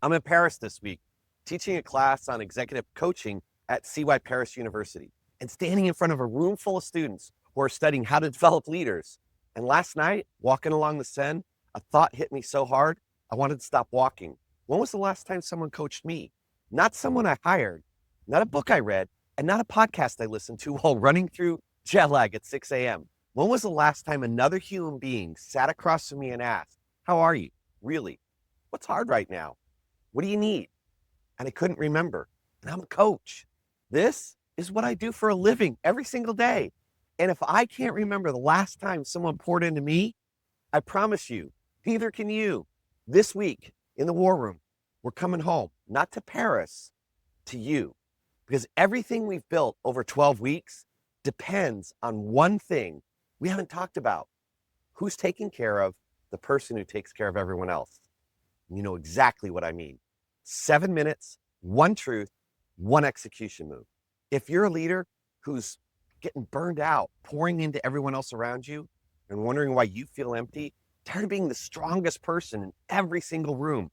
I'm in Paris this week, teaching a class on executive coaching at CY Paris University and standing in front of a room full of students who are studying how to develop leaders. And last night, walking along the Seine, a thought hit me so hard, I wanted to stop walking. When was the last time someone coached me? Not someone I hired, not a book I read, and not a podcast I listened to while running through jet lag at 6 a.m. When was the last time another human being sat across from me and asked, "How are you? Really? What's hard right now? What do you need?" And I couldn't remember. And I'm a coach. This is what I do for a living every single day. And if I can't remember the last time someone poured into me, I promise you, neither can you. This week in the war room, we're coming home, not to Paris, to you. Because everything we've built over 12 weeks depends on one thing we haven't talked about. Who's taking care of the person who takes care of everyone else? You know exactly what I mean. 7 minutes, one truth, one execution move. If you're a leader who's getting burned out, pouring into everyone else around you and wondering why you feel empty, tired of being the strongest person in every single room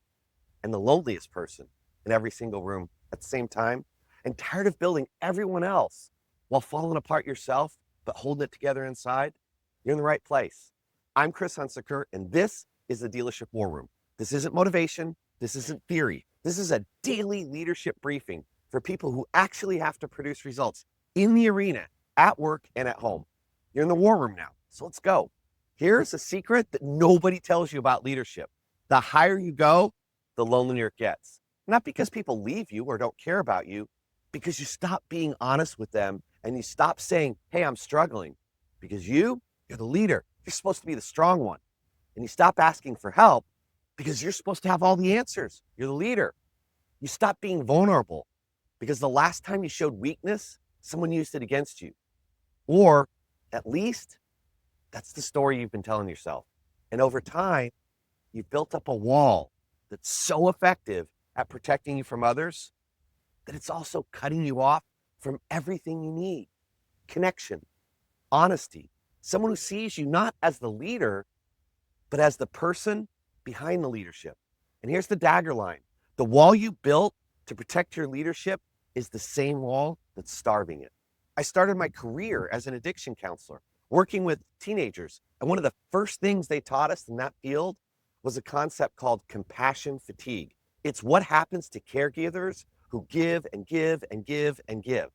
and the loneliest person in every single room at the same time, and tired of building everyone else while falling apart yourself, but holding it together inside, you're in the right place. I'm Chris Hunsicker, and this is the Dealership War Room. This isn't motivation. This isn't theory. This is a daily leadership briefing for people who actually have to produce results in the arena, at work, and at home. You're in the war room now, so let's go. Here's a secret that nobody tells you about leadership. The higher you go, the lonelier it gets. Not because people leave you or don't care about you, because you stop being honest with them and you stop saying, "Hey, I'm struggling." Because you're the leader. You're supposed to be the strong one. And you stop asking for help because you're supposed to have all the answers. You're the leader. You stop being vulnerable because the last time you showed weakness, someone used it against you. Or at least that's the story you've been telling yourself. And over time, you've built up a wall that's so effective at protecting you from others that it's also cutting you off from everything you need. Connection, honesty, someone who sees you not as the leader, but as the person behind the leadership. And here's the dagger line. The wall you built to protect your leadership is the same wall that's starving it. I started my career as an addiction counselor, working with teenagers. And one of the first things they taught us in that field was a concept called compassion fatigue. It's what happens to caregivers who give and give and give and give,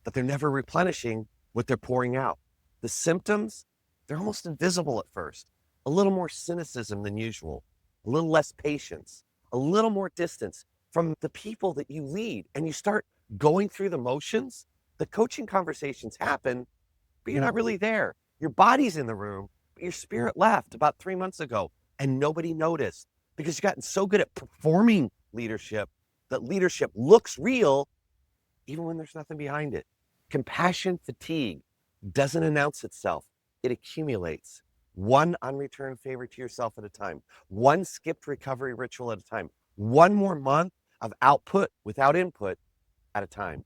but they're never replenishing what they're pouring out. The symptoms, they're almost invisible at first. A little more cynicism than usual, a little less patience, a little more distance from the people that you lead. And you start going through the motions. The coaching conversations happen, but you're not really there. Your body's in the room, but your spirit left about 3 months ago and nobody noticed because you've gotten so good at performing leadership that leadership looks real even when there's nothing behind it. Compassion fatigue doesn't announce itself. It accumulates. One unreturned favor to yourself at a time. One skipped recovery ritual at a time. One more month of output without input at a time.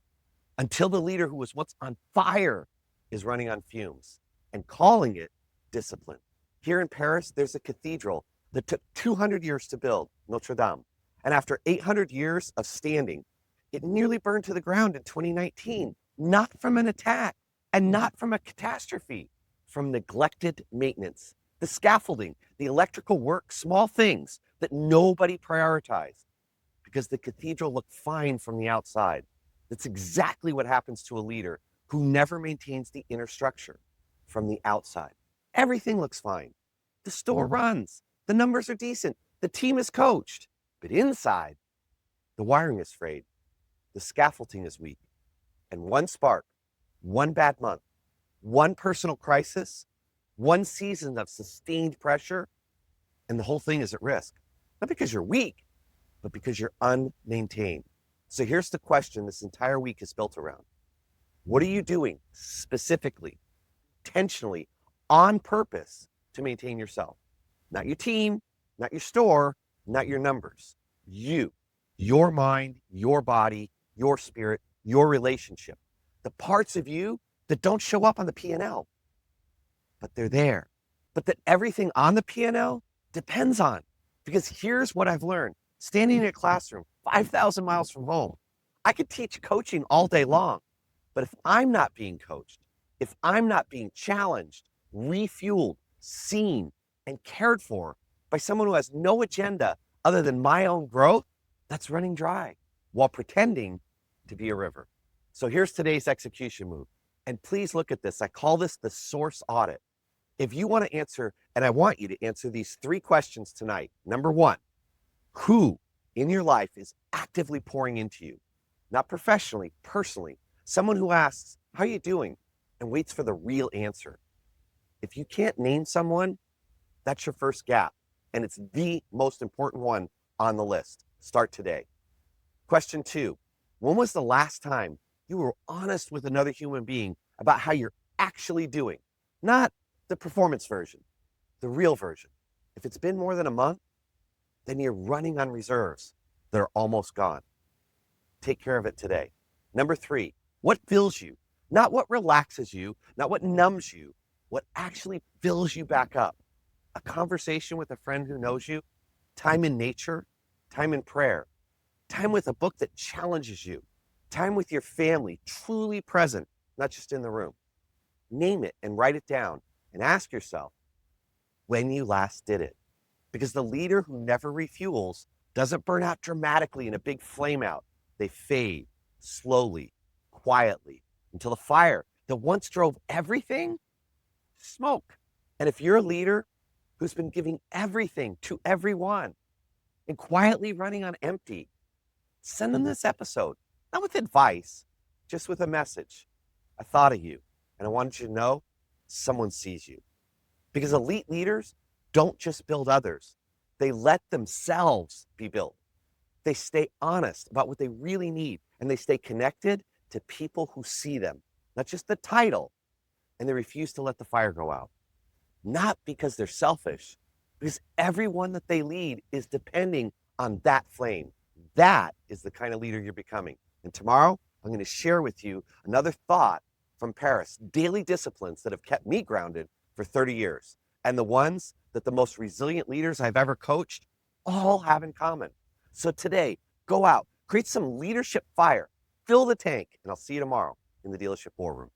Until the leader who was once on fire is running on fumes and calling it discipline. Here in Paris, there's a cathedral that took 200 years to build, Notre Dame. And after 800 years of standing, it nearly burned to the ground in 2019, not from an attack and not from a catastrophe, from neglected maintenance. The scaffolding, the electrical work, small things that nobody prioritized because the cathedral looked fine from the outside. That's exactly what happens to a leader who never maintains the inner structure from the outside. Everything looks fine. The store runs. The numbers are decent. The team is coached. But inside, the wiring is frayed. The scaffolding is weak. And one spark, one bad month, one personal crisis, one season of sustained pressure, and the whole thing is at risk. Not because you're weak, but because you're unmaintained. So here's the question this entire week is built around. What are you doing specifically, intentionally, on purpose to maintain yourself? Not your team, not your store, not your numbers. You, your mind, your body, your spirit, your relationship. The parts of you that don't show up on the P&L, but they're there. But that everything on the P&L depends on. Because here's what I've learned. standing in a classroom 5,000 miles from home. I could teach coaching all day long, but if I'm not being coached, if I'm not being challenged, refueled, seen, and cared for by someone who has no agenda other than my own growth, that's running dry while pretending to be a river. So here's today's execution move. And please look at this. I call this the source audit. If you want to answer, and I want you to answer these 3 questions tonight. Number 1, who in your life is actively pouring into you? Not professionally, personally. Someone who asks, how are you doing? And waits for the real answer. If you can't name someone, that's your first gap. And it's the most important one on the list. Start today. Question 2, when was the last time you were honest with another human being about how you're actually doing? Not the performance version, the real version. If it's been more than a month, then you're running on reserves that are almost gone. Take care of it today. Number 3, what fills you? Not what relaxes you, not what numbs you, what actually fills you back up. A conversation with a friend who knows you, time in nature, time in prayer, time with a book that challenges you, time with your family, truly present, not just in the room. Name it and write it down and ask yourself when you last did it. Because the leader who never refuels doesn't burn out dramatically in a big flame out. They fade slowly, quietly, until the fire that once drove everything, smoke. And if you're a leader who's been giving everything to everyone and quietly running on empty, send them this episode, not with advice, just with a message. I thought of you, and I wanted you to know someone sees you. Because elite leaders don't just build others, they let themselves be built. They stay honest about what they really need, and they stay connected to people who see them, not just the title, and they refuse to let the fire go out. Not because they're selfish, because everyone that they lead is depending on that flame. That is the kind of leader you're becoming. And tomorrow, I'm going to share with you another thought from Paris, daily disciplines that have kept me grounded for 30 years, and the ones that the most resilient leaders I've ever coached all have in common. So today, go out, create some leadership fire, fill the tank, and I'll see you tomorrow in the dealership war room.